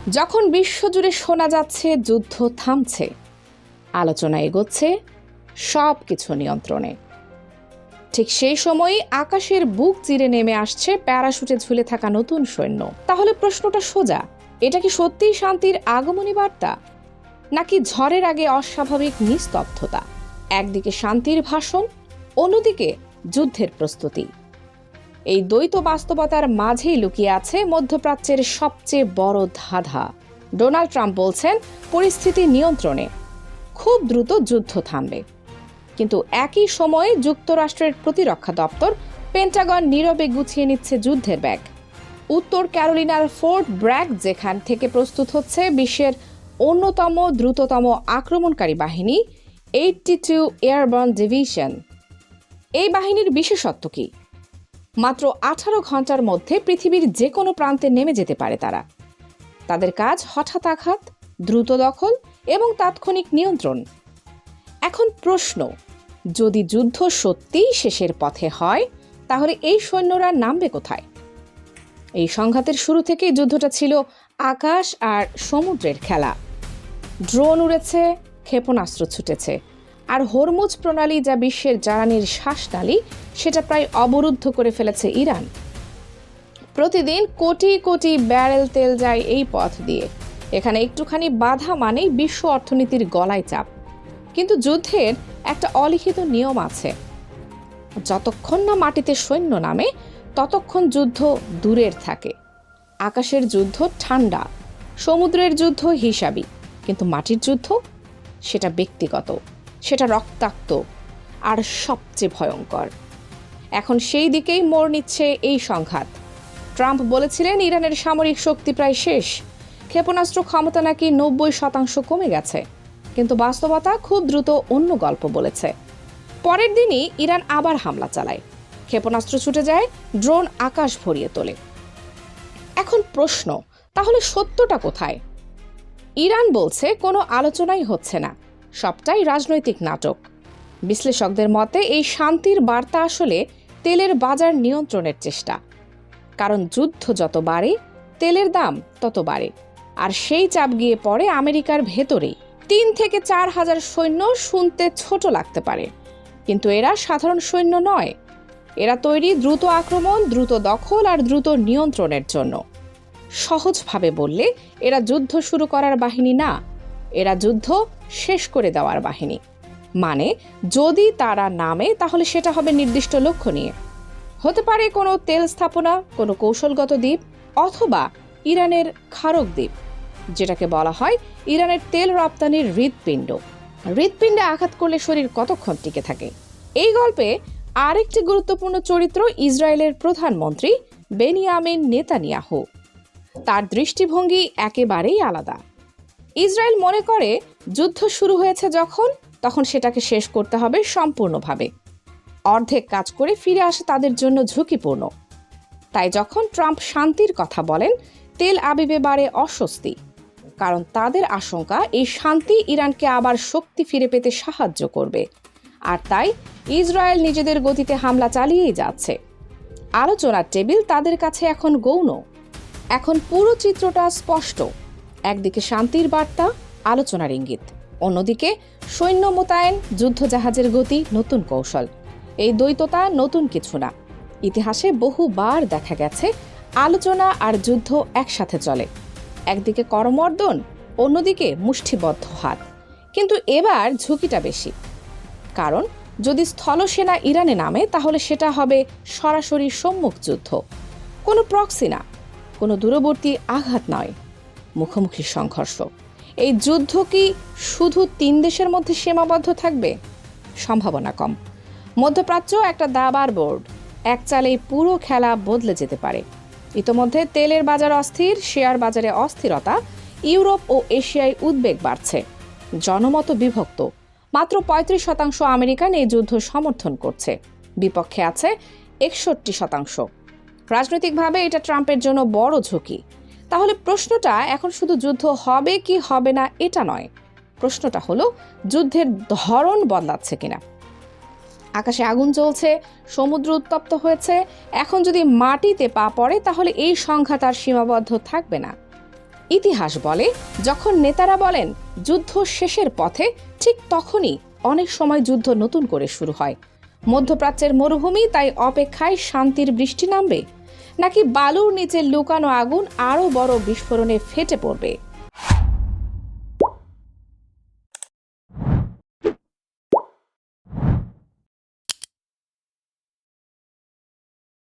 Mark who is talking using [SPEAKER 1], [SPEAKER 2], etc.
[SPEAKER 1] যখন বিশ্বজুড়ে শোনা যাচ্ছে যুদ্ধ থামছে, আলোচনা এগোচ্ছে সব কিছু নিয়ন্ত্রণে, ঠিক সেই সময়ই আকাশের বুক চিরে নেমে আসছে প্যারাশুটে ঝুলে থাকা নতুন সৈন্য। তাহলে প্রশ্নটা সোজা, এটা কি সত্যিই শান্তির আগমনী বার্তা, নাকি ঝড়ের আগে অস্বাভাবিক নিস্তব্ধতা? একদিকে শান্তির ভাষণ, অন্যদিকে যুদ্ধের প্রস্তুতি। এই দ্বৈত বাস্তবতার মাঝেই লুকিয়ে আছে মধ্যপ্রাচ্যের সবচেয়ে বড় ধাঁধা। ডোনাল্ড ট্রাম্প বলছেন পরিস্থিতি নিয়ন্ত্রণে, খুব দ্রুত যুদ্ধ থামবে। কিন্তু একই সময়ে যুক্তরাষ্ট্রের প্রতিরক্ষা দপ্তর পেন্টাগন নীরবে গুছিয়ে নিচ্ছে যুদ্ধের ব্যাগ। উত্তর ক্যারোলিনার ফোর্ট ব্র্যাগ, যেখান থেকে প্রস্তুত হচ্ছে বিশ্বের অন্যতম দ্রুততম আক্রমণকারী বাহিনী 82 এয়ারবর্ন ডিভিশন। এই বাহিনীর বিশেষত্ব কি? মাত্র 18 ঘন্টার মধ্যে পৃথিবীর যে কোনো প্রান্তে নেমে যেতে পারে তারা। তাদের কাজ হঠাৎ আঘাত, দ্রুত দখল এবং তাৎক্ষণিক নিয়ন্ত্রণ। এখন প্রশ্ন, যদি যুদ্ধ সত্যিই শেষের পথে হয়, তাহলে এই সৈন্যরা নামবে কোথায়? এই সংঘাতের শুরু থেকেই যুদ্ধটা ছিল আকাশ আর সমুদ্রের খেলা। ড্রোন উড়েছে, ক্ষেপণাস্ত্র ছুটেছে, আর হরমুজ প্রণালী, যা বিশ্বের জ্বালানির শ্বাসনালী, সেটা প্রায় অবরুদ্ধ করে ফেলেছে ইরান। প্রতিদিন কোটি কোটি ব্যারেল তেল যায় এই পথ দিয়ে। এখানে একটুখানি বাধা মানেই বিশ্ব অর্থনীতির গলায় চাপ। কিন্তু যুদ্ধের একটা অলিখিত নিয়ম আছে, যতক্ষণ না মাটিতে সৈন্য নামে ততক্ষণ যুদ্ধ দূরের থাকে। আকাশের যুদ্ধ ঠান্ডা, সমুদ্রের যুদ্ধ হিসাবি, কিন্তু মাটির যুদ্ধ সেটা ব্যক্তিগত, সেটা রক্তাক্ত আর সবচেয়ে ভয়ঙ্কর। এখন সেই দিকেই মোড় নিচ্ছে এই সংঘাত। ট্রাম্প বলেছিলেন ইরানের সামরিক শক্তি প্রায় শেষ, ক্ষেপণাস্ত্র ক্ষমতা নাকি 90% কমে গেছে। কিন্তু বাস্তবতা খুব দ্রুত অন্য গল্প বলেছে। পরের দিনই ইরান আবার হামলা চালায়, ক্ষেপণাস্ত্র ছুটে যায়, ড্রোন আকাশ ভরিয়ে তোলে। এখন প্রশ্ন, তাহলে সত্যটা কোথায়? ইরান বলছে কোনো আলোচনাই হচ্ছে না, সবটাই রাজনৈতিক নাটক। বিশ্লেষকদের মতে এই শান্তির বার্তা আসলে তেলের বাজার নিয়ন্ত্রণের চেষ্টা। কারণ যুদ্ধ যত বাড়ে, তেলের দাম তত বাড়ে, আর সেই চাপ গিয়ে পড়ে আমেরিকার ভেতরেই। 3 থেকে 4 হাজার সৈন্য শুনতে ছোট লাগতে পারে, কিন্তু এরা সাধারণ সৈন্য নয়। এরা তৈরি দ্রুত আক্রমণ, দ্রুত দখল আর দ্রুত নিয়ন্ত্রণের জন্য। সহজভাবে বললে, এরা যুদ্ধ শুরু করার বাহিনী না, এরা যুদ্ধ শেষ করে দেওয়ার বাহিনী। মানে, যদি তারা নামে তাহলে সেটা হবে নির্দিষ্ট লক্ষ্য নিয়ে। হতে পারে কোনো তেল স্থাপনা, কোনো কৌশলগত দ্বীপ, অথবা ইরানের খারক দ্বীপ, যেটাকে বলা হয় ইরানের তেল রপ্তানির হৃৎপিণ্ড। হৃৎপিণ্ডে আঘাত করলে শরীর কতক্ষণ টিকে থাকে? এই গল্পে আরেকটি গুরুত্বপূর্ণ চরিত্র ইসরায়েলের প্রধানমন্ত্রী বেনিয়ামিন নেতানিয়াহু। তার দৃষ্টিভঙ্গি একেবারেই আলাদা। ইসরায়েল মনে করে যুদ্ধ শুরু হয়েছে তখন সেটাকে শেষ করতে হবে সম্পূর্ণভাবে। অর্ধেক কাজ করে ফিরে আসা তাদের জন্য ঝুঁকিপূর্ণ। তাই যখন ট্রাম্প শান্তির কথা বলেন, তেল আবিবে বাড়ে অস্বস্তি। কারণ তাদের আশঙ্কা এই শান্তি ইরানকে আবার শক্তি ফিরে পেতে সাহায্য করবে। আর তাই ইসরায়েল নিজেদের গতিতে হামলা চালিয়েই যাচ্ছে। আলোচনার টেবিল তাদের কাছে এখন গৌণ। এখন পুরো চিত্রটা স্পষ্ট। একদিকে শান্তির বার্তা, আলোচনার ইঙ্গিত, অন্যদিকে সৈন্য মোতায়েন, যুদ্ধজাহাজের গতি, নতুন কৌশল। এই দ্বৈততা নতুন কিছু না। ইতিহাসে বহুবার দেখা গেছে আলোচনা আর যুদ্ধ একসাথে চলে। একদিকে করমর্দন, অন্যদিকে মুষ্টিবদ্ধ হাত। কিন্তু এবার ঝুঁকিটা বেশি, কারণ যদি স্থলসেনা ইরানে নামে তাহলে সেটা হবে সরাসরি সম্মুখ যুদ্ধ। কোনো প্রক্সি না, কোনো দূরবর্তী আঘাত নয়, মুখোমুখি সংঘর্ষ। এই যুদ্ধ কি শুধু 3 দেশের মধ্যে সীমাবদ্ধ থাকবে? সম্ভাবনা কম। মধ্যপ্রাচ্য একটা দাবার বোর্ড, এক চালেই পুরো খেলা বদলে যেতে পারে। ইতোমধ্যে তেলের বাজার অস্থির, শেয়ার বাজারে অস্থিরতা, ইউরোপ ও এশিয়ায় উদ্বেগ বাড়ছে। জনমত বিভক্ত। মাত্র 35% আমেরিকান এই যুদ্ধ সমর্থন করছে, বিপক্ষে আছে 61%। রাজনৈতিকভাবে এটা ট্রাম্পের জন্য বড় ঝুঁকি। তাহলে প্রশ্নটা এখন শুধু যুদ্ধ হবে কি হবে না এটা নয়, প্রশ্নটা হলো যুদ্ধের ধরন বদলাচ্ছে কিনা। আকাশে আগুন জ্বলছে, সমুদ্র উত্তপ্ত হয়েছে। এখন যদি মাটিতে পা পড়ে তাহলে এই সংঘাত আর সীমাবদ্ধ থাকবে না। ইতিহাস বলে, যখন নেতারা বলেন যুদ্ধ শেষের পথে, ঠিক তখনই অনেক সময় যুদ্ধ নতুন করে শুরু হয়। মধ্যপ্রাচ্যের মরুভূমি তাই অপেক্ষায় শান্তির বৃষ্টি নামবে, নাকি বালুর নিচে লুকানো আগুন আরও বড় বিস্ফোরণে ফেটে পড়বে?